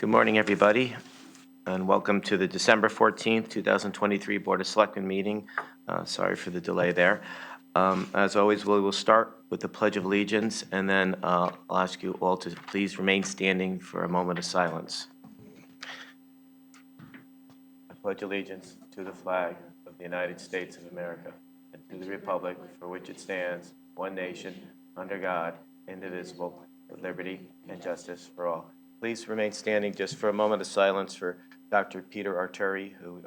Good morning, everybody, and welcome to the December 14th, 2023 Board of Selectmen meeting. Sorry for the delay there. As always, we will start with the Pledge of Allegiance, and then I'll ask you all to please remain standing for a moment of silence. I pledge allegiance to the flag of the United States of America and to the republic for which it stands, one nation, under God, indivisible, with liberty and justice for all. Please remain standing just for a moment of silence for Dr. Peter Arturi, who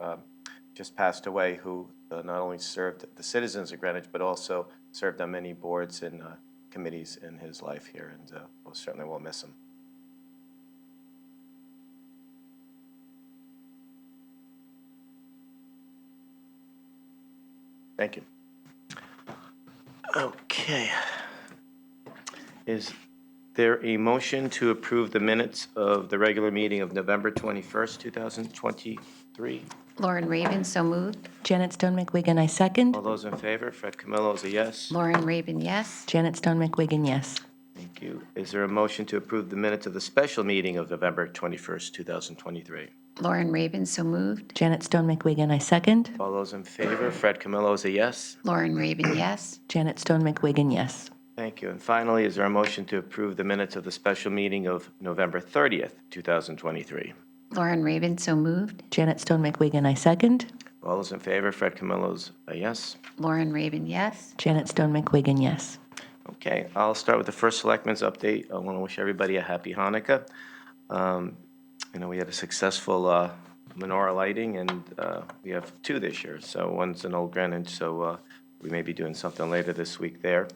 just passed away, who not only served the citizens of Greenwich, but also served on many boards and committees in his life here, and we'll certainly will miss him. Thank you. Okay. Is there a motion to approve the minutes of the regular meeting of November 21st, 2023? Lauren Raven, so moved. Janet Stone McWigan, I second. All those in favor? Fred Camillo is a yes. Lauren Raven, yes. Janet Stone McWigan, yes. Thank you. Is there a motion to approve the minutes of the special meeting of November 21st, 2023? Lauren Raven, so moved. Janet Stone McWigan, I second. All those in favor? Fred Camillo is a yes. Lauren Raven, yes. Janet Stone McWigan, yes. Thank you. And finally, is there a motion to approve the minutes of the special meeting of November 30th, 2023? Lauren Raven, so moved. Janet Stone McWigan, I second. All those in favor? Fred Camillo is a yes. Lauren Raven, yes. Janet Stone McWigan, yes. Okay, I'll start with the first Selectmen's update. I want to wish everybody a happy Hanukkah. We had a successful menorah lighting, and we have two this year. So one's in Old Greenwich, so we may be doing something later this week there.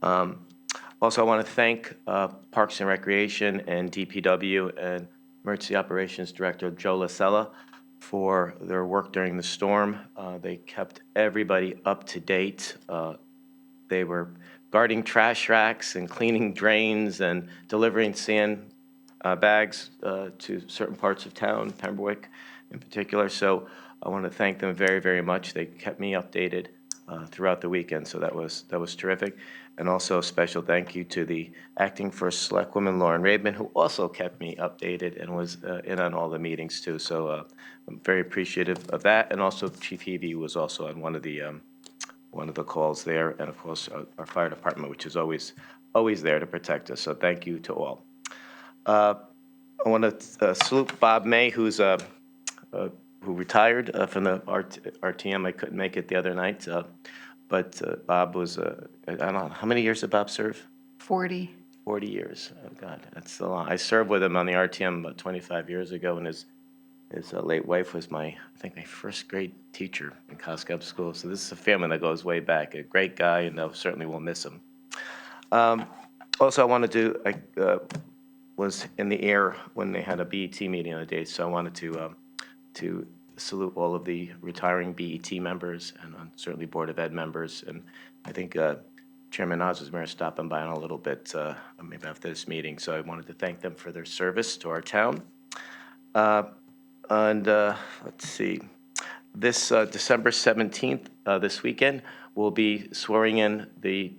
Also, I want to thank Parks and Recreation and DPW and Emergency Operations Director Joe Lasella for their work during the storm. They kept everybody up to date. They were guarding trash racks and cleaning drains and delivering sand bags to certain parts of town, Pembroke in particular. So I want to thank them very, very much. They kept me updated throughout the weekend, so that was terrific. And also a special thank you to the acting first Selectwoman Lauren Raven, who also kept me updated and was in on all the meetings too. So I'm very appreciative of that. And also Chief Heavey was also on one of the calls there, and of course our fire department, which is always there to protect us. So thank you to all. I want to salute Bob May, who retired from the RTM. I couldn't make it the other night, but Bob was, I don't know, how many years did Bob serve? 40. 40 years. Oh, God, that's a lot. I served with him on the RTM about 25 years ago, and his late wife was I think my first grade teacher in Coscop School. So this is a family that goes way back. A great guy, and certainly will miss him. Also, I wanted to, was in the air when they had a BET meeting the other day, so I wanted to salute all of the retiring BET members and certainly Board of Ed members. And I think Chairman Oz was stopping by in a little bit, maybe after this meeting. So I wanted to thank them for their service to our town. And let's see, this December 17th, this weekend, we'll be swearing in the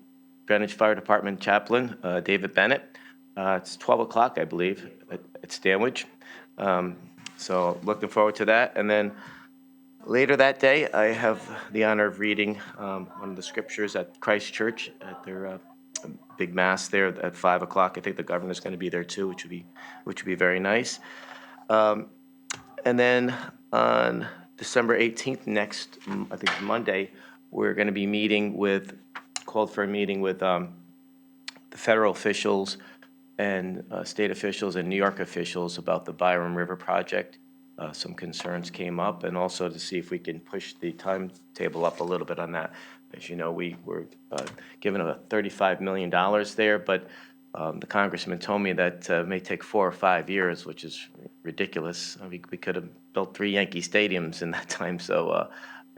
Greenwich Fire Department chaplain, David Bennett. It's 12 o'clock, I believe, at Stanwich. So looking forward to that. And then later that day, I have the honor of reading one of the scriptures at Christ Church at their big mass there at 5 o'clock. I think the governor's going to be there too, which would be very nice. And then on December 18th, next, I think Monday, we're going to be called for a meeting with the federal officials and state officials and New York officials about the Byram River project. Some concerns came up, and also to see if we can push the timetable up a little bit on that. As you know, we were given a $35 million there, but the congressman told me that may take 4 or 5 years, which is ridiculous. We could have built 3 Yankee stadiums in that time, so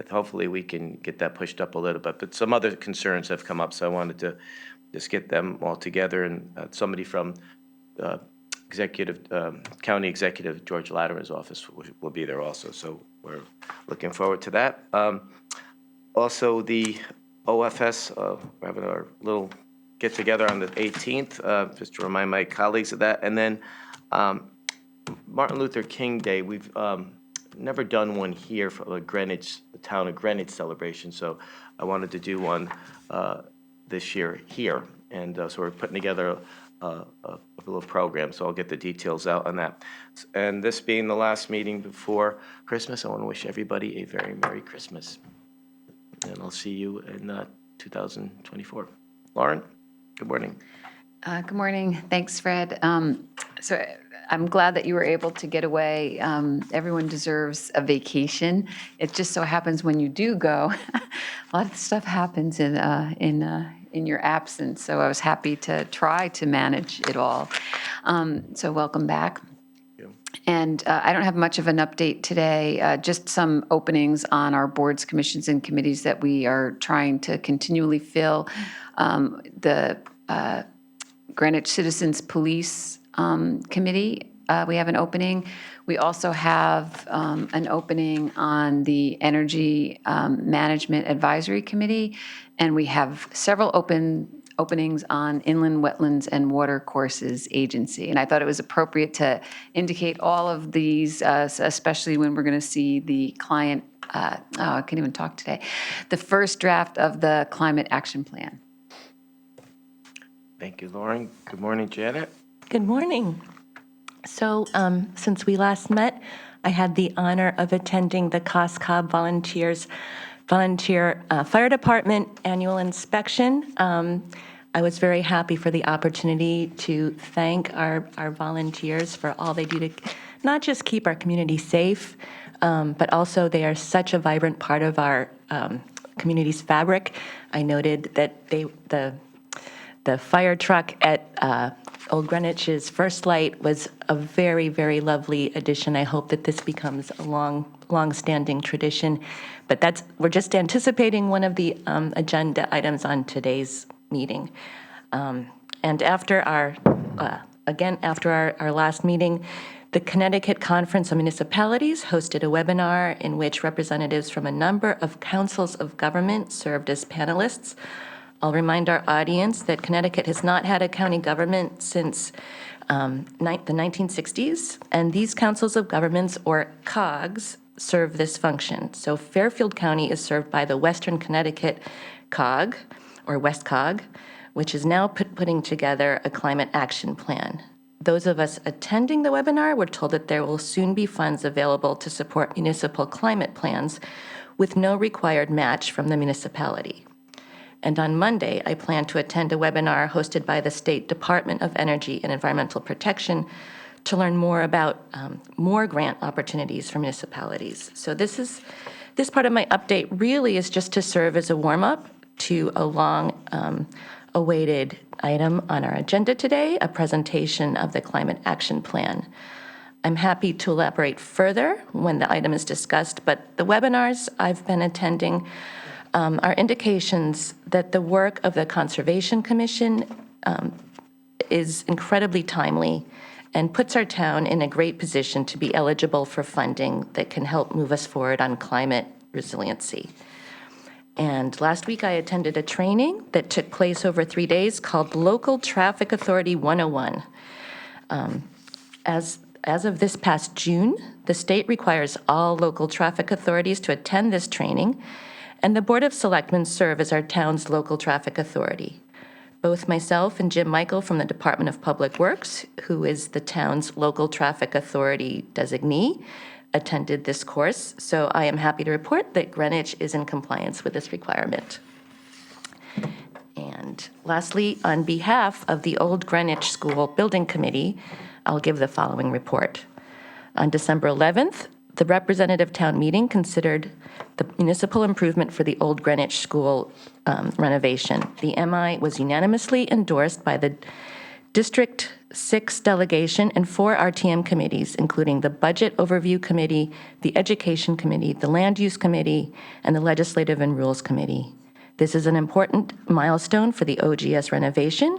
hopefully we can get that pushed up a little bit. But some other concerns have come up, so I wanted to just get them all together, and somebody from County Executive George Latimer's office will be there also, so we're looking forward to that. Also, the OFS, we're having our little get-together on the 18th, just to remind my colleagues of that. And then Martin Luther King Day, we've never done one here for the town of Greenwich celebration, so I wanted to do one this year here. And so we're putting together a little program, so I'll get the details out on that. And this being the last meeting before Christmas, I want to wish everybody a very Merry Christmas. And I'll see you in 2024. Lauren, good morning. Good morning. Thanks, Fred. So I'm glad that you were able to get away. Everyone deserves a vacation. It just so happens when you do go, a lot of stuff happens in your absence. So I was happy to try to manage it all. So welcome back. And I don't have much of an update today, just some openings on our boards, commissions, and committees that we are trying to continually fill. The Greenwich Citizens Police Committee, we have an opening. We also have an opening on the Energy Management Advisory Committee, and we have several openings on Inland Wetlands and Watercourses Agency. And I thought it was appropriate to indicate all of these, especially when we're going to see the client, I can't even talk today, the first draft of the Climate Action Plan. Thank you, Lauren. Good morning, Janet. Good morning. So since we last met, I had the honor of attending the COSCOB Volunteer Fire Department Annual Inspection. I was very happy for the opportunity to thank our volunteers for all they do to not just keep our community safe, but also they are such a vibrant part of our community's fabric. I noted that the fire truck at Old Greenwich's First Light was a very, very lovely addition. I hope that this becomes a long-standing tradition. But we're just anticipating one of the agenda items on today's meeting. And after our last meeting, the Connecticut Conference of Municipalities hosted a webinar in which representatives from a number of councils of government served as panelists. I'll remind our audience that Connecticut has not had a county government since the 1960s, and these councils of governments, or COGs, serve this function. So Fairfield County is served by the Western Connecticut COG, or West COG, which is now putting together a climate action plan. Those of us attending the webinar were told that there will soon be funds available to support municipal climate plans with no required match from the municipality. And on Monday, I plan to attend a webinar hosted by the State Department of Energy and Environmental Protection to learn more about more grant opportunities for municipalities. So this part of my update really is just to serve as a warm-up to a long awaited item on our agenda today, a presentation of the Climate Action Plan. I'm happy to elaborate further when the item is discussed, but the webinars I've been attending are indications that the work of the Conservation Commission is incredibly timely and puts our town in a great position to be eligible for funding that can help move us forward on climate resiliency. And last week I attended a training that took place over 3 days called Local Traffic Authority 101. As of this past June, the state requires all local traffic authorities to attend this training, and the Board of Selectmen serve as our town's local traffic authority. Both myself and Jim Michael from the Department of Public Works, who is the town's local traffic authority designee, attended this course, so I am happy to report that Greenwich is in compliance with this requirement. And lastly, on behalf of the Old Greenwich School Building Committee, I'll give the following report. On December 11th, the representative town meeting considered the municipal improvement for the Old Greenwich School renovation. The MI was unanimously endorsed by the District 6 delegation and 4 RTM committees, including the Budget Overview Committee, the Education Committee, the Land Use Committee, and the Legislative and Rules Committee. This is an important milestone for the OGS renovation,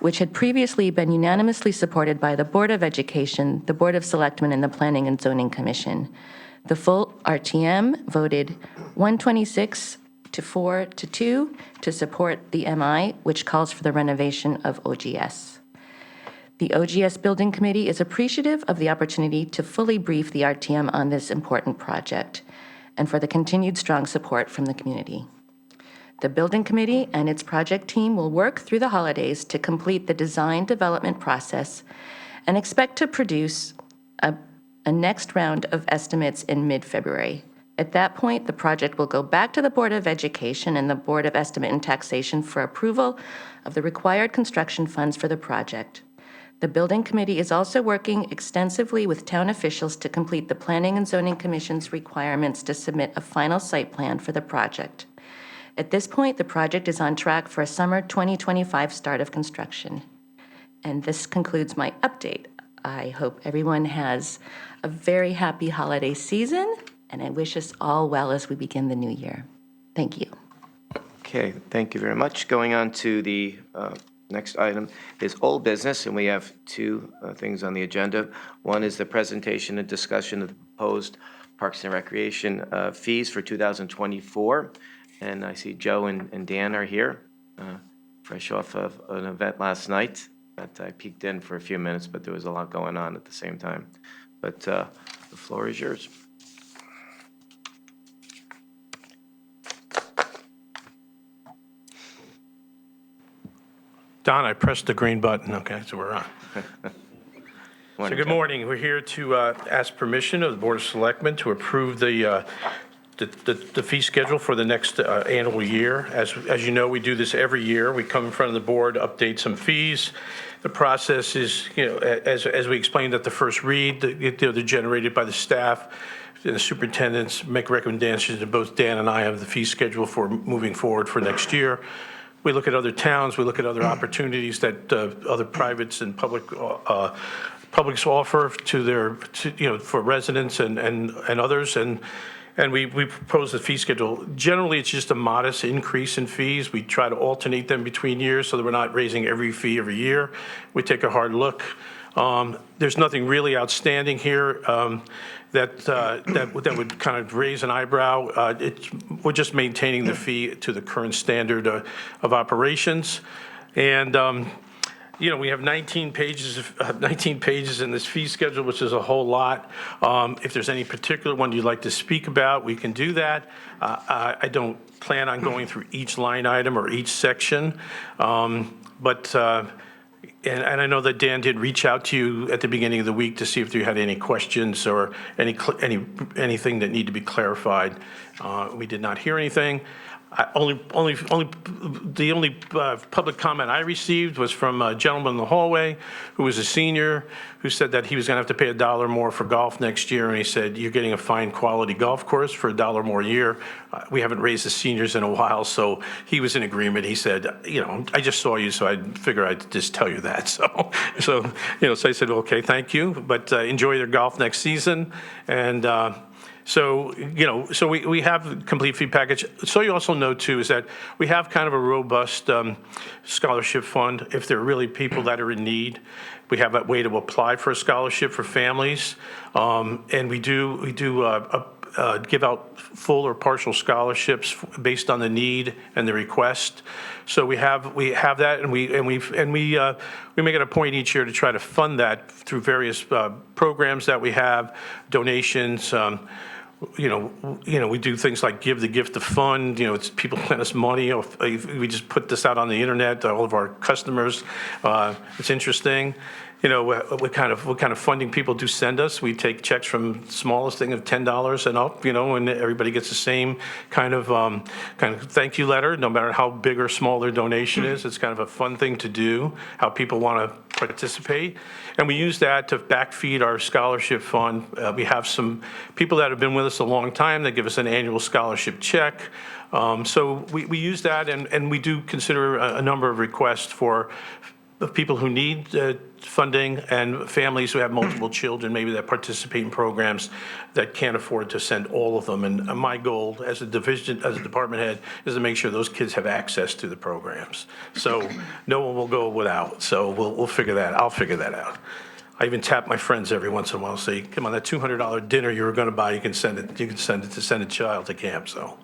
which had previously been unanimously supported by the Board of Education, the Board of Selectmen, and the Planning and Zoning Commission. The full RTM voted 126 to 4 to 2 to support the MI, which calls for the renovation of OGS. The OGS Building Committee is appreciative of the opportunity to fully brief the RTM on this important project and for the continued strong support from the community. The Building Committee and its project team will work through the holidays to complete the design development process and expect to produce a next round of estimates in mid-February. At that point, the project will go back to the Board of Education and the Board of Estimate and Taxation for approval of the required construction funds for the project. The Building Committee is also working extensively with town officials to complete the Planning and Zoning Commission's requirements to submit a final site plan for the project. At this point, the project is on track for a summer 2025 start of construction. And this concludes my update. I hope everyone has a very happy holiday season, and I wish us all well as we begin the new year. Thank you. Okay, thank you very much. Going on to the next item is old business, and we have two things on the agenda. One is the presentation and discussion of the proposed Parks and Recreation fees for 2024. And I see Joe and Dan are here, fresh off of an event last night that I peeked in for a few minutes, but there was a lot going on at the same time. But the floor is yours. Don, I pressed the green button. Okay, so we're on. So good morning. We're here to ask permission of the Board of Selectmen to approve the fee schedule for the next annual year. As you know, we do this every year. We come in front of the board, update some fees. The process is, as we explained at the first read, they're generated by the staff. And the superintendents make recommendations to both Dan and I of the fee schedule for moving forward for next year. We look at other towns, we look at other opportunities that other privates and publics offer to their, for residents and others, and we propose the fee schedule. Generally, it's just a modest increase in fees. We try to alternate them between years so that we're not raising every fee every year. We take a hard look. There's nothing really outstanding here that would kind of raise an eyebrow. We're just maintaining the fee to the current standard of operations. And, we have 19 pages in this fee schedule, which is a whole lot. If there's any particular one you'd like to speak about, we can do that. I don't plan on going through each line item or each section, but I know that Dan did reach out to you at the beginning of the week to see if you had any questions or anything that need to be clarified. We did not hear anything. The only public comment I received was from a gentleman in the hallway who was a senior who said that he was going to have to pay $1 more for golf next year, and he said, "You're getting a fine quality golf course for $1 more a year." We haven't raised the seniors in a while, so he was in agreement. He said, "I just saw you, so I figure I'd just tell you that." So I said, "Okay, thank you, but enjoy your golf next season." And So we have a complete fee package. So you also know, too, is that we have kind of a robust scholarship fund. If there are really people that are in need, we have a way to apply for a scholarship for families. And we do give out full or partial scholarships based on the need and the request. So we have that, and we make it a point each year to try to fund that through various programs that we have, donations. We do things like give the gift of fund. It's people send us money. We just put this out on the internet. All of our customers. It's interesting. What kind of funding people do send us. We take checks from smallest thing of $10 and up. And everybody gets the same kind of thank you letter, no matter how big or small their donation is. It's kind of a fun thing to do. How people want to participate, and we use that to backfeed our scholarship fund. We have some people that have been with us a long time that give us an annual scholarship check. So we use that, and we do consider a number of requests for people who need funding and families who have multiple children, maybe that participate in programs that can't afford to send all of them. And my goal as a department head is to make sure those kids have access to the programs. So no one will go without. So we'll figure that. I'll figure that out. I even tap my friends every once in a while, say, "Come on, that $200 dinner you were going to buy, you can send it. You can send it to send a child to camp." So.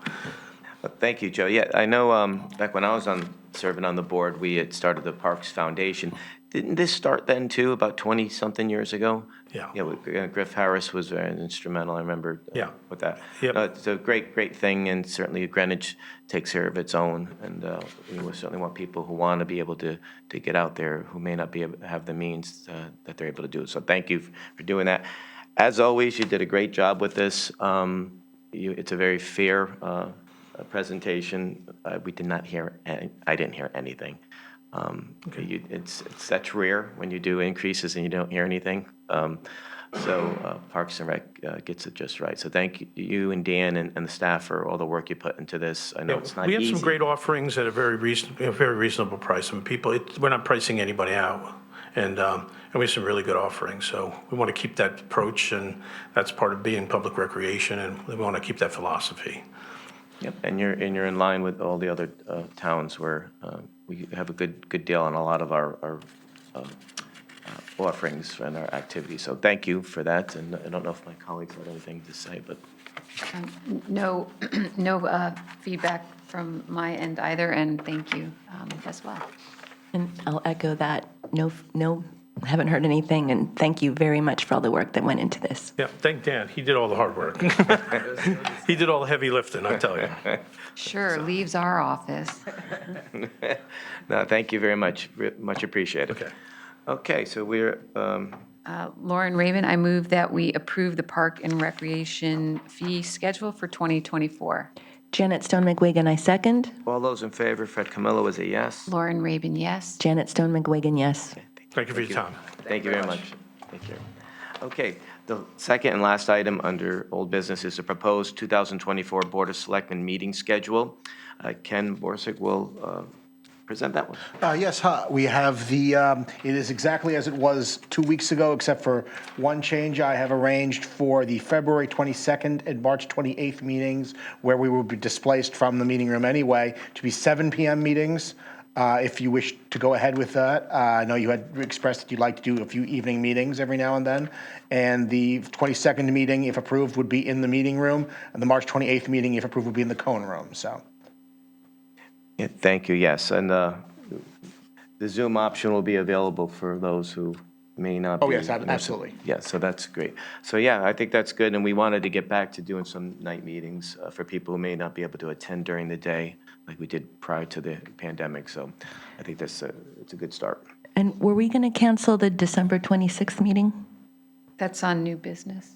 Thank you, Joe. Yeah, I know back when I was serving on the board, we had started the Parks Foundation. Didn't this start then too, about 20-something years ago? Yeah. Yeah, Griff Harris was very instrumental, I remember Yeah. with that. Yep. It's a great thing, and certainly Greenwich takes care of its own, and we would certainly want people who want to be able to get out there, who may not be able to have the means that they're able to do it. So thank you for doing that. As always, you did a great job with this. It's a very fair presentation. We did not hear, I didn't hear anything. It's such rare when you do increases and you don't hear anything. So Parks and Rec gets it just right. So thank you and Dan and the staff for all the work you put into this. I know it's not We have easy. some great offerings at a very reasonable price. And we're not pricing anybody out. And we have some really good offerings. So we want to keep that approach, and that's part of being public recreation, and we want to keep that philosophy. Yep, and you're in line with all the other towns where we have a good deal on a lot of our offerings and our activities. So thank you for that. And I don't know if my colleagues had anything to say, but No, no feedback from my end either, and thank you as well. And I'll echo that. No, haven't heard anything, and thank you very much for all the work that went into this. Yeah, thank Dan. He did all the hard work. He did all the heavy lifting, I tell you. Sure, leaves our office. no, thank you very much. Much appreciated. Okay. Okay, so we're, Lauren Raven, I move that we approve the Park and Recreation fee schedule for 2024. Janet Stone McWigan, I second. all those in favor, Fred Camillo is a yes. Lauren Raven, yes. Janet Stone McWigan, yes. Thank you for your time. Thank you very much. Thank you. Okay, the second and last item under old business is the proposed 2024 Board of Selectmen meeting schedule. Ken Borsick will present that one. Yes, we have it is exactly as it was 2 weeks ago, except for one change I have arranged for the February 22nd and March 28th meetings, where we will be displaced from the meeting room anyway, to be 7 p.m. meetings. If you wish to go ahead with that, I know you had expressed that you'd like to do a few evening meetings every now and then. And the 22nd meeting, if approved, would be in the meeting room, and the March 28th meeting, if approved, would be in the Cone room, so. Yeah, thank you, yes. And the Zoom option will be available for those who may not be. Oh, yes, absolutely. Yeah, so that's great. So yeah, I think that's good, and we wanted to get back to doing some night meetings for people who may not be able to attend during the day, like we did prior to the pandemic. So I think it's a good start. And were we going to cancel the December 26th meeting? That's on new business.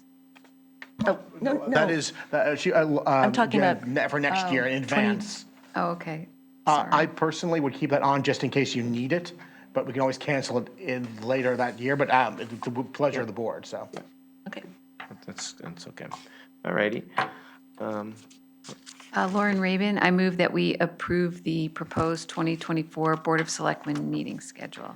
Oh, no. That is, I'm talking about- for next year in advance. Oh, okay. I personally would keep that on just in case you need it, but we can always cancel it in later that year, but it's the pleasure of the board, so. Okay. That's okay. All righty. Lauren Raven, I move that we approve the proposed 2024 Board of Selectmen meeting schedule.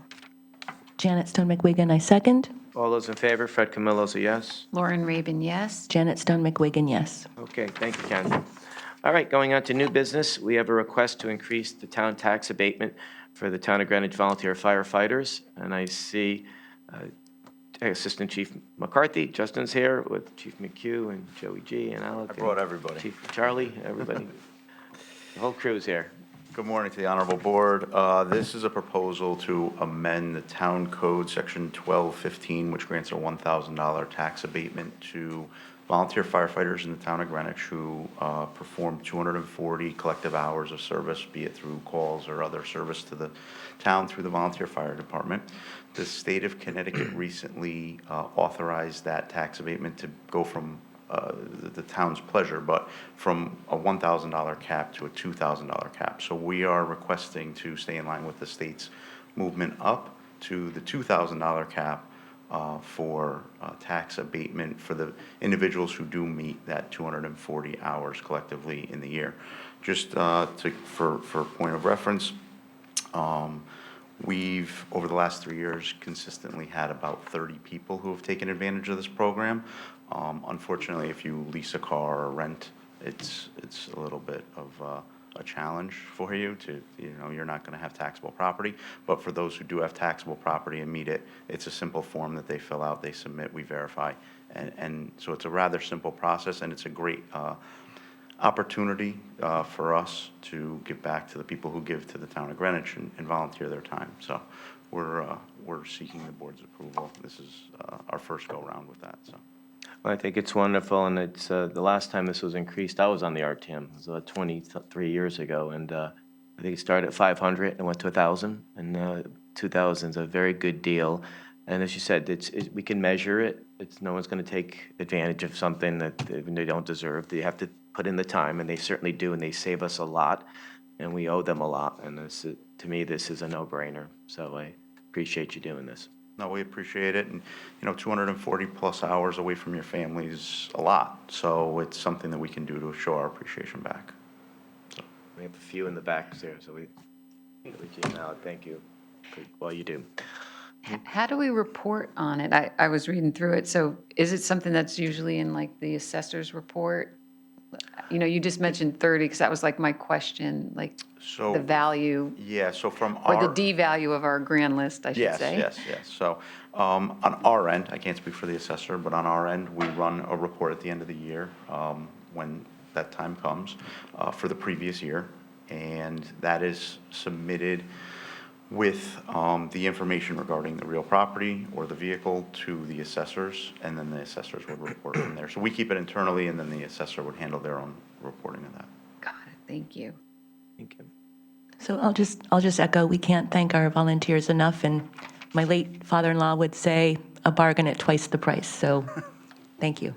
Janet Stone McWigan, I second. All those in favor, Fred Camillo's a yes. Lauren Raven, yes. Janet Stone McWigan, yes. Okay, thank you, Ken. All right, going on to new business, we have a request to increase the town tax abatement for the Town of Greenwich volunteer firefighters. And I see Assistant Chief McCarthy, Justin's here with Chief McHugh and Joey G and Alec. I brought everybody. Chief Charlie, everybody. The whole crew's here. Good morning to the Honorable Board. This is a proposal to amend the Town Code, Section 1215, which grants a $1,000 tax abatement to volunteer firefighters in the Town of Greenwich who perform 240 collective hours of service, be it through calls or other service to the town through the Volunteer Fire Department. The state of Connecticut recently authorized that tax abatement to go from the town's pleasure, but from a $1,000 cap to a $2,000 cap. So we are requesting to stay in line with the state's movement up to the $2,000 cap for tax abatement for the individuals who do meet that 240 hours collectively in the year. Just for point of reference, we've, over the last 3 years, consistently had about 30 people who have taken advantage of this program. Unfortunately, if you lease a car or rent, it's a little bit of a challenge for you to, you're not going to have taxable property. But for those who do have taxable property and meet it, it's a simple form that they fill out, they submit, we verify. And so it's a rather simple process, and it's a great opportunity for us to give back to the people who give to the Town of Greenwich and volunteer their time. So we're seeking the board's approval. This is our first go-around with that, so. Well, I think it's wonderful, and it's, the last time this was increased, I was on the RTM, it was 23 years ago, and I think it started at 500 and went to 1,000, and 2,000 is a very good deal. And as you said, we can measure it. No one's going to take advantage of something that they don't deserve. They have to put in the time, and they certainly do, and they save us a lot, and we owe them a lot. And to me, this is a no-brainer. So I appreciate you doing this. No, we appreciate it, and, 240-plus hours away from your family is a lot, so it's something that we can do to show our appreciation back. We have a few in the back there, so we thank you for all you do. How do we report on it? I was reading through it, so is it something that's usually in like the assessor's report? You just mentioned 30, because that was like my question, like So, the value, yeah, so from or our. the D value of our grand list, I should say. Yes. So, on our end, I can't speak for the assessor, but on our end, we run a report at the end of the year, when that time comes, for the previous year. And that is submitted with, the information regarding the real property or the vehicle to the assessors, and then the assessors would report from there. So we keep it internally, and then the assessor would handle their own reporting of that. Got it, thank you. Thank you. So I'll just echo, we can't thank our volunteers enough, and my late father-in-law would say, a bargain at twice the price, so thank you.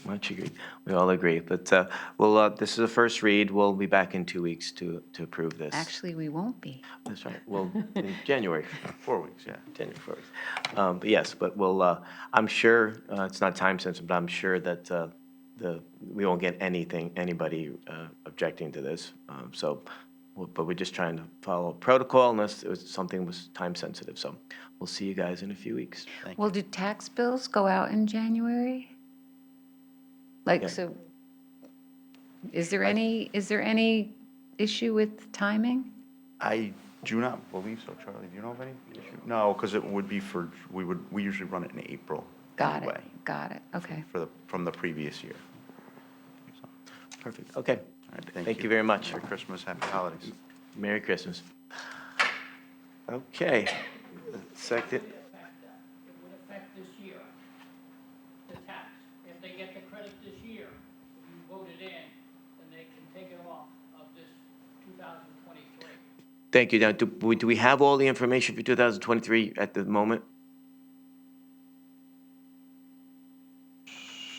Much agreed. We all agree. But this is a first read. We'll be back in 2 weeks to approve this. Actually, we won't be. That's right. Well, in January. 4 weeks, yeah. January 4th. But yes, but I'm sure, it's not time sensitive, but I'm sure that we won't get anybody objecting to this. But we're just trying to follow protocol unless something was time sensitive. So we'll see you guys in a few weeks. Well, do tax bills go out in January? Like, Yeah. so, is there any issue with timing? I do not believe so, Charlie. Do you know of any issue? No, because it would be we usually run it in April. Got anyway, it, okay. From the previous year. So, Perfect. Okay. all right, Thank you very much. Merry Christmas, happy holidays. Merry Christmas. Okay. Second. It would affect this year, the tax. If they get the credit this year, if you vote it in, then they can take it off of this 2023. Thank you. Now, do we have all the information for 2023 at the moment?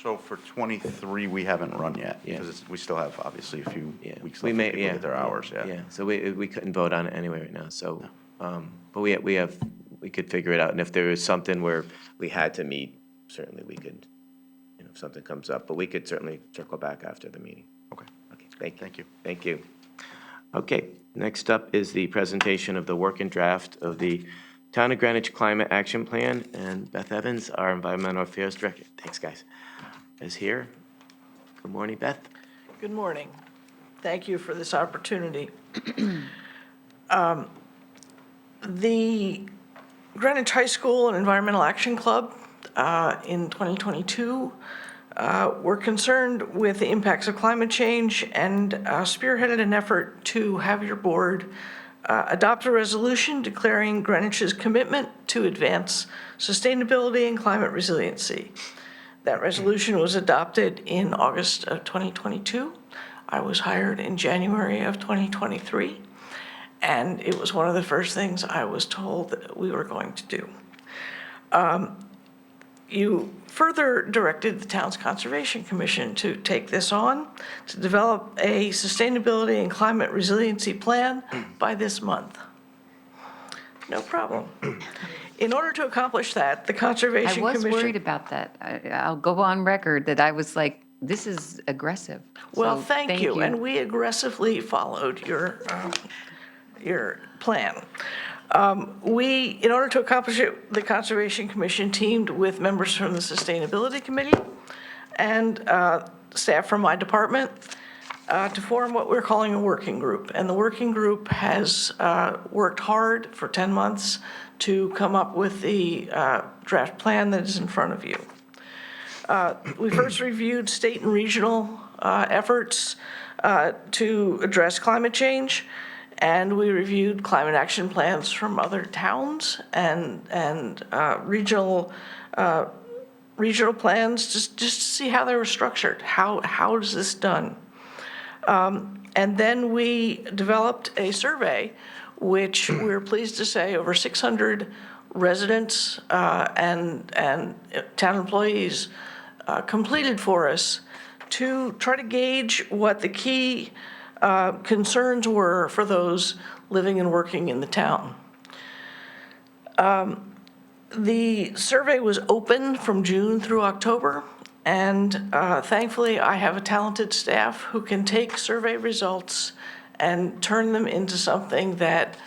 So for 23, we haven't run yet. Yeah. Because we still have, obviously, a few Yeah. weeks We left may, for people to get their hours, yeah. Yeah, so we couldn't vote on it anyway right now, so, but we could figure it out. And if there is something where we had to meet, certainly we could, if something comes up, but we could certainly circle back after the meeting. Okay. Okay, thank you. Thank you. Thank you. Okay, next up is the presentation of the working draft of the Town of Greenwich Climate Action Plan, and Beth Evans, our Environmental Affairs Director, thanks, guys, is here. Good morning, Beth. Good morning. Thank you for this opportunity. The Greenwich High School and Environmental Action Club in 2022 were concerned with the impacts of climate change and spearheaded an effort to have your board adopt a resolution declaring Greenwich's commitment to advance sustainability and climate resiliency. That resolution was adopted in August of 2022. I was hired in January of 2023, and it was one of the first things I was told that we were going to do. You further directed the town's Conservation Commission to take this on, to develop a sustainability and climate resiliency plan by this month. No problem. In order to accomplish that, the I Conservation was Commission. worried about that. I'll go on record that I was like, this is aggressive. Well, So thank you, and we aggressively followed your plan. In order to accomplish it, the Conservation Commission teamed with members from the Sustainability Committee and staff from my department to form what we're calling a working group. And the working group has worked hard for 10 months to come up with the draft plan that is in front of you. We first reviewed state and regional efforts to address climate change, And we reviewed climate action plans from other towns and regional plans, just to see how they were structured. How is this done? And then we developed a survey, which we're pleased to say over 600 residents and town employees completed for us to try to gauge what the key concerns were for those living and working in the town. The survey was open from June through October, and thankfully I have a talented staff who can take survey results and turn them into something that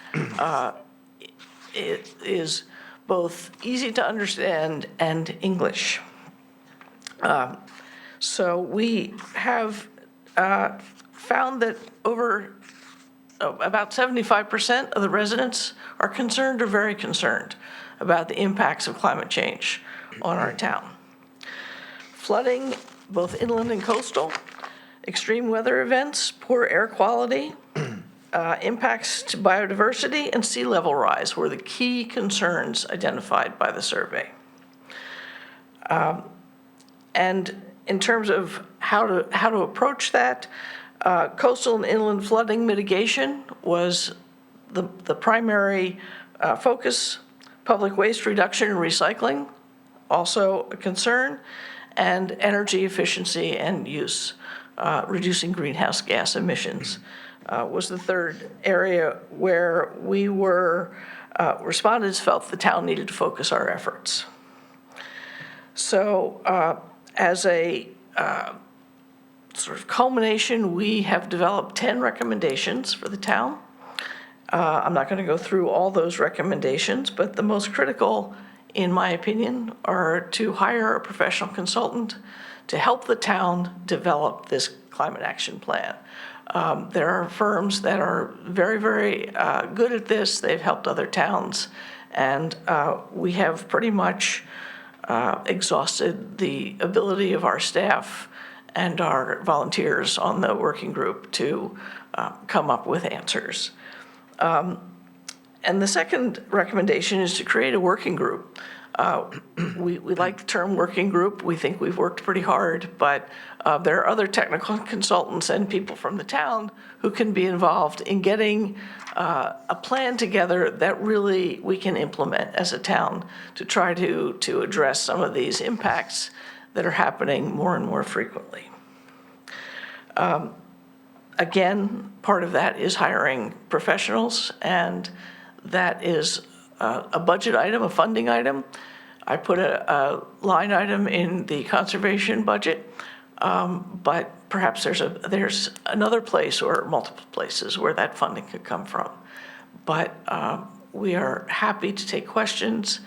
it is both easy to understand and English. So we have found that about 75% of the residents are concerned or very concerned about the impacts of climate change on our town. Flooding, both inland and coastal, extreme weather events, poor air quality, impacts to biodiversity, and sea level rise were the key concerns identified by the survey. And in terms of how to approach that, coastal and inland flooding mitigation was the primary focus. Public waste reduction and recycling, also a concern, and energy efficiency and use, reducing greenhouse gas emissions, was the third area where we were, respondents felt the town needed to focus our efforts. So as a sort of culmination, we have developed 10 recommendations for the town. I'm not going to go through all those recommendations, but the most critical, in my opinion, are to hire a professional consultant to help the town develop this climate action plan. There are firms that are very, very good at this. They've helped other towns, and we have pretty much exhausted the ability of our staff and our volunteers on the working group to come up with answers. And the second recommendation is to create a working group. We like the term working group. We think we've worked pretty hard, but there are other technical consultants and people from the town who can be involved in getting a plan together that really we can implement as a town to try to address some of these impacts that are happening more and more frequently. Again, part of that is hiring professionals, and that is a budget item, a funding item. I put a line item in the conservation budget, but perhaps there's another place or multiple places where that funding could come from. But we are happy to take questions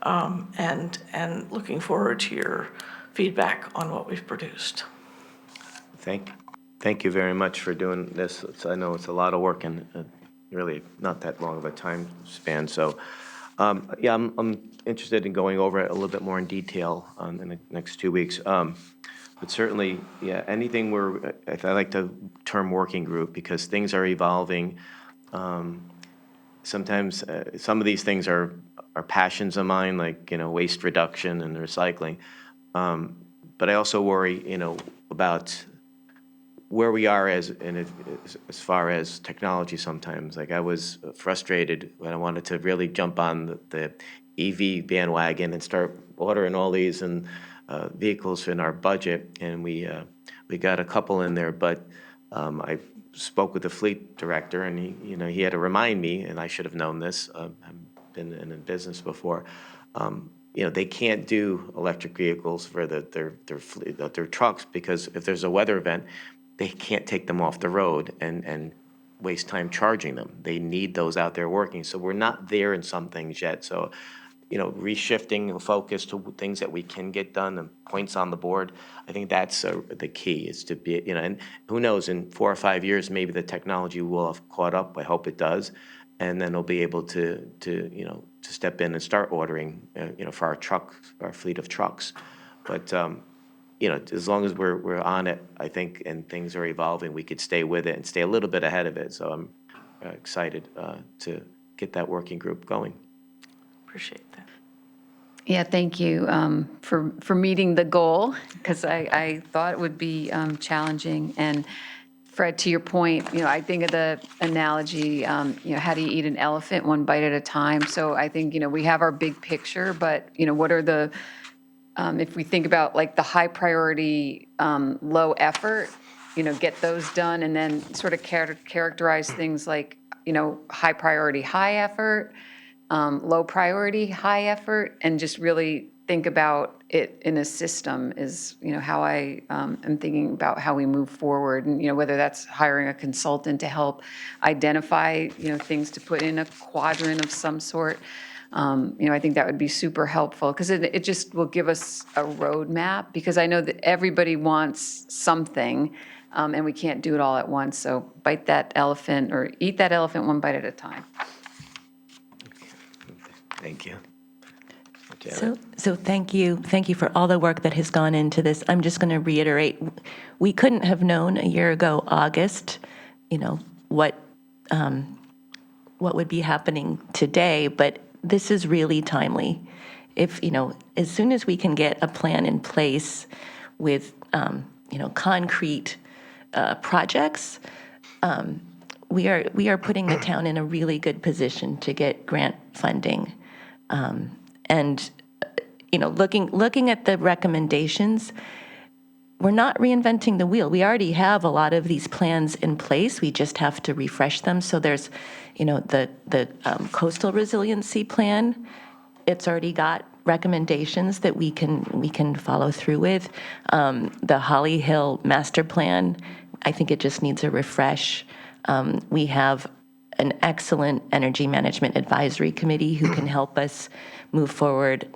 and looking forward to your feedback on what we've produced. Thank you very much for doing this. I know it's a lot of work and really not that long of a time span. So, yeah, I'm interested in going over it a little bit more in detail in the next 2 weeks. But certainly, yeah, anything I like the term working group because things are evolving. Sometimes some of these things are passions of mine, like, waste reduction and recycling. But I also worry, about where we are as far as technology sometimes. Like I was frustrated when I wanted to really jump on the EV bandwagon and start ordering all these and vehicles in our budget, and we got a couple in there. But I spoke with the fleet director, and he had to remind me, and I should have known this. I've been in business before. They can't do electric vehicles for their trucks because if there's a weather event, they can't take them off the road and waste time charging them. They need those out there working. So we're not there in some things yet. So, reshifting focus to things that we can get done and points on the board. I think that's the key is to be, and who knows, in 4 or 5 years, maybe the technology will have caught up. I hope it does. And then they'll be able to step in and start ordering, for our fleet of trucks. But, as long as we're on it, I think, and things are evolving, we could stay with it and stay a little bit ahead of it. So excited to get that working group going. Appreciate that. Yeah, thank you for meeting the goal, because I thought it would be challenging. And Fred, to your point, I think of the analogy, how do you eat an elephant one bite at a time? So I think, we have our big picture, but, what are the, if we think about like the high priority, low effort, get those done, and then sort of characterize things like, high priority, high effort, low priority, high effort, and just really think about it in a system is, how I am thinking about how we move forward. And, whether that's hiring a consultant to help identify, things to put in a quadrant of some sort. I think that would be super helpful, because it just will give us a roadmap, because I know that everybody wants something, and we can't do it all at once. So bite that elephant, or eat that elephant one bite at a time. Thank you. So thank you for all the work that has gone into this. I'm just going to reiterate, we couldn't have known a year ago, August, what would be happening today, but this is really timely. If, as soon as we can get a plan in place with, concrete projects, we are putting the town in a really good position to get grant funding. And, looking at the recommendations, we're not reinventing the wheel. We already have a lot of these plans in place. We just have to refresh them. So there's, the coastal resiliency plan. It's already got recommendations that we can follow through with. The Holly Hill master plan, I think it just needs a refresh. We have an excellent energy management advisory committee who can help us move forward,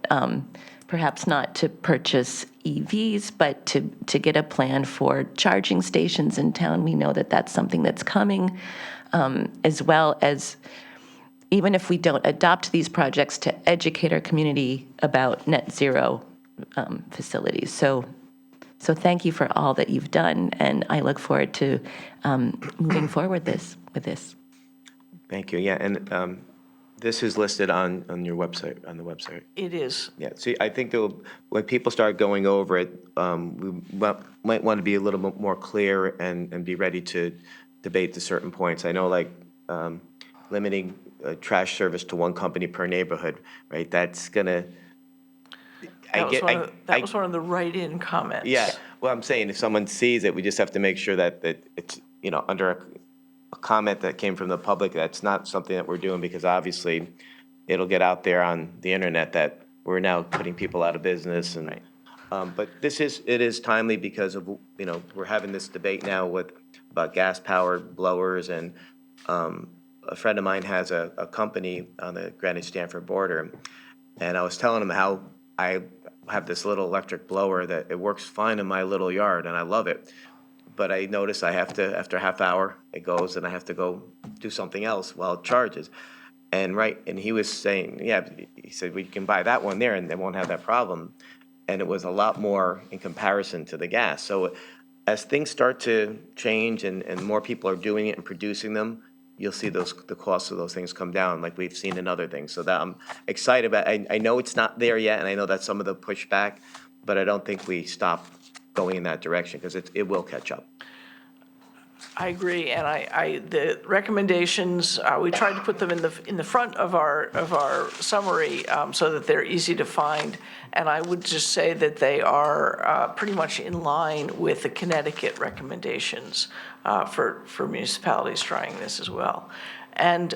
perhaps not to purchase EVs, but to get a plan for charging stations in town. We know that that's something that's coming, as well as, even if we don't adopt these projects, to educate our community about net zero facilities. So thank you for all that you've done, and I look forward to moving forward with this. Thank you. Yeah, and this is listed on your website, on the website. It is. Yeah, see, I think when people start going over it, we might want to be a little bit more clear and be ready to debate the certain points. I know, like, limiting trash service to one company per neighborhood, right? That's gonna, That was one of the write-in comments. Yeah, well, I'm saying, if someone sees it, we just have to make sure that it's, under a comment that came from the public, that's not something that we're doing, because obviously it'll get out there on the internet that we're now putting people out of business. And Right. but it is timely, because of, we're having this debate now about gas-powered blowers, and a friend of mine has a company on the Greenwich-Stanford border, and I was telling him how I have this little electric blower that it works fine in my little yard, and I love it. But I notice I have to, after a half hour, it goes, and I have to go do something else while it charges. And he was saying, yeah, he said, we can buy that one there and they won't have that problem. And it was a lot more in comparison to the gas. So as things start to change and more people are doing it and producing them, you'll see the costs of those things come down, like we've seen in other things. So that I'm excited about. I know it's not there yet, and I know that's some of the pushback, but I don't think we stop going in that direction, because it will catch up. I agree, and the recommendations, we tried to put them in the front of our summary, so that they're easy to find. And I would just say that they are pretty much in line with the Connecticut recommendations for municipalities trying this as well. And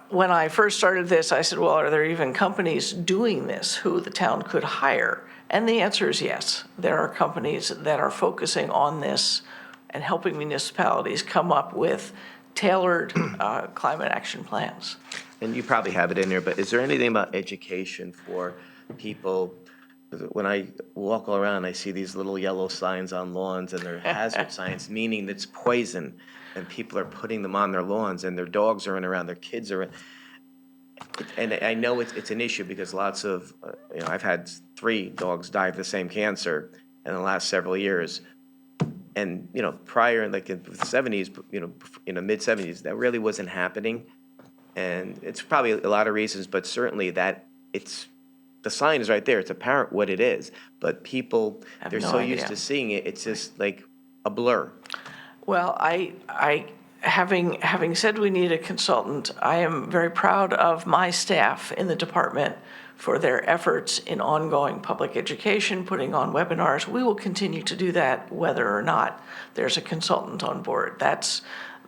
when I first started this, I said, well, are there even companies doing this who the town could hire? And the answer is yes. There are companies that are focusing on this and helping municipalities come up with tailored climate action plans. And you probably have it in there, but is there anything about education for people? When I walk all around, I see these little yellow signs on lawns, and they're hazard signs, meaning it's poison, and people are putting them on their lawns, and their dogs are in around, their kids are in. And I know it's an issue, because lots of, I've had 3 dogs die of the same cancer in the last several years. And, prior, like in the 70s, in the mid-70s, that really wasn't happening. And it's probably a lot of reasons, but certainly that the sign is right there. It's apparent what it is. But people, they're no so used idea. to seeing it, it's just like a blur. Well, having said we need a consultant, I am very proud of my staff in the department for their efforts in ongoing public education, putting on webinars. We will continue to do that whether or not there's a consultant on board. That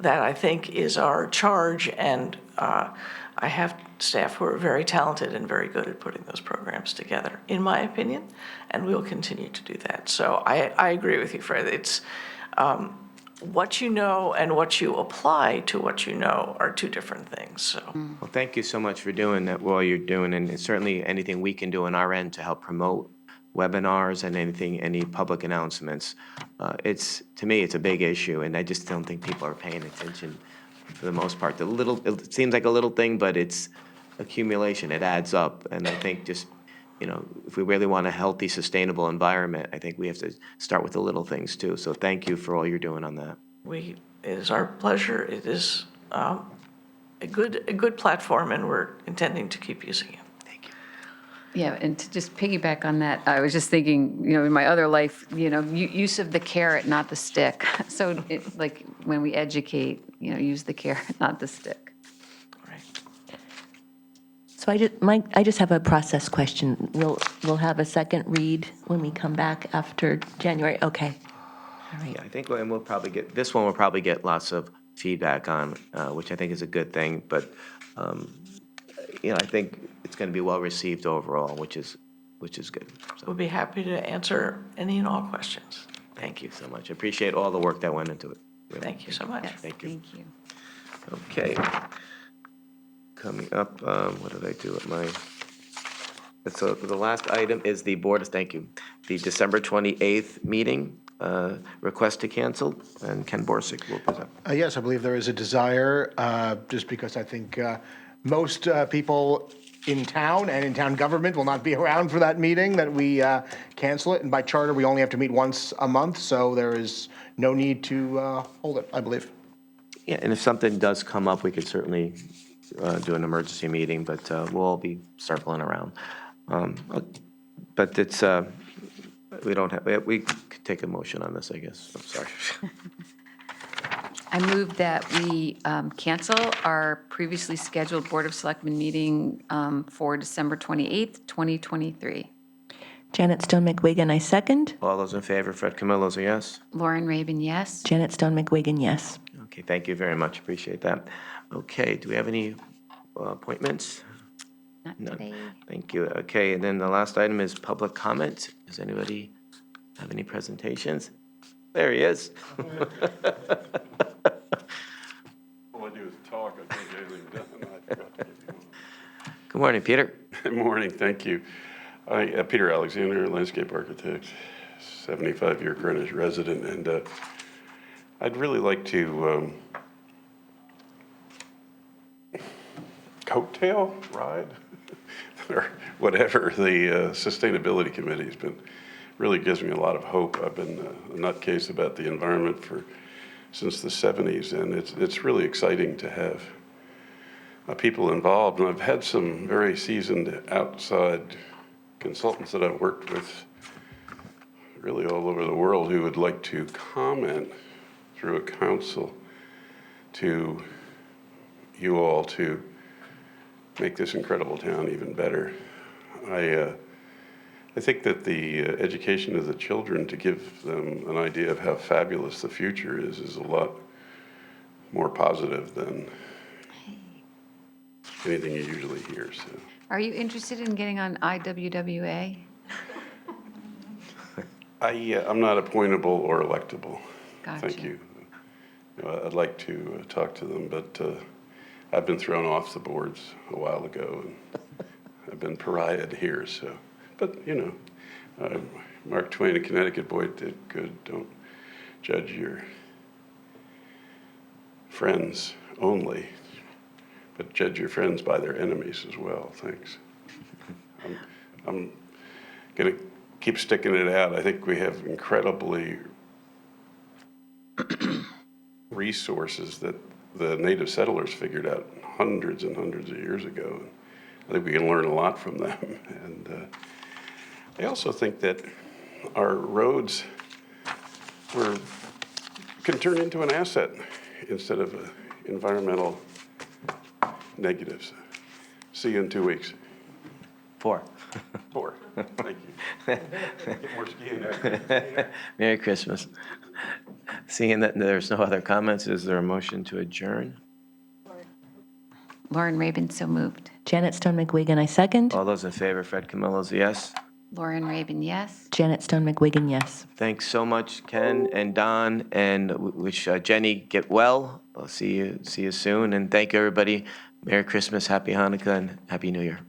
I think is our charge, and I have staff who are very talented and very good at putting those programs together, in my opinion, and we will continue to do that. So I agree with you, Fred. It's what you know and what you apply to what you know are two different things, so. Well, thank you so much for doing that, what you're doing, and certainly anything we can do on our end to help promote webinars and any public announcements. To me, it's a big issue, and I just don't think people are paying attention for the most part. It seems like a little thing, but it's accumulation, it adds up, and I think just, if we really want a healthy, sustainable environment, I think we have to start with the little things too. So thank you for all you're doing on that. It is our pleasure. It is a good platform, and we're intending to keep using it. Thank you. Yeah, and to just piggyback on that, I was just thinking, in my other life, use of the carrot, not the stick. So like when we educate, use the carrot, not the stick. So I just have a process question. We'll have a second read when we come back after January? Okay. All right. Yeah, I think, and we'll probably get lots of feedback on, which I think is a good thing. But, I think it's going to be well received overall, which is good. So We'll be happy to answer any and all questions. thank you so much. I appreciate all the work that went into it. Really. Thank you so much. Yes, Thank you. thank you. Okay. Coming up, what did I do at my? So the last item is the thank you, the December 28th meeting, request to cancel, and Ken Borsick will present. Yes, I believe there is a desire, just because I think most people in town and in town government will not be around for that meeting, that we cancel it. And by charter, we only have to meet once a month, so there is no need to hold it, I believe. Yeah, and if something does come up, we could certainly do an emergency meeting, but we'll all be circling around. But it's, we could take a motion on this, I guess. I'm sorry. I move that we cancel our previously scheduled Board of Selectmen meeting for December 28th, 2023. Janet Stone McWigan, I second. All those in favor, Fred Camillo's a yes? Lauren Rabin, yes. Janet Stone McWigan, yes. Okay, thank you very much, appreciate that. Okay, do we have any appointments? Not None. today. Thank you. Okay, and then the last item is public comment. Does anybody have any presentations? There he is. All I do is talk, I can't get anything done. I forgot to give you one. Good morning, Peter. Good morning, thank you. Peter Alexander, landscape architect, 75-year Greenwich resident, and I'd really like to coattail ride, or whatever, the Sustainability Committee has been, really gives me a lot of hope. I've been a nutcase about the environment since the 70s, and it's really exciting to have people involved. And I've had some very seasoned outside consultants that I've worked with really all over the world who would like to comment through a council to you all to make this incredible town even better. I think that the education of the children, to give them an idea of how fabulous the future is a lot more positive than anything you usually hear. So Are you interested in getting on IWWA? I'm not appointable or electable. Gotcha. Thank you. I'd like to talk to them, but I've been thrown off the boards a while ago, and I've been pariahed here. So, but Mark Twain, a Connecticut boy, did good. Don't judge your friends only, but judge your friends by their enemies as well. Thanks. I'm going to keep sticking it out. I think we have incredibly resources that the native settlers figured out hundreds and hundreds of years ago. I think we can learn a lot from them. And I also think that our roads can turn into an asset instead of environmental negatives. See you in 2 weeks. 4. 4. Thank you. Get more skiing. Merry Christmas. Seeing that there's no other comments, is there a motion to adjourn? Lauren Rabin, so moved. Janet Stone McWigan, I second. All those in favor, Fred Camillo's a yes. Lauren Rabin, yes. Janet Stone McWigan, yes. Thanks so much, Ken and Don, and wish Jenny get well. I'll see you soon, and thank you, everybody. Merry Christmas, Happy Hanukkah, and Happy New Year.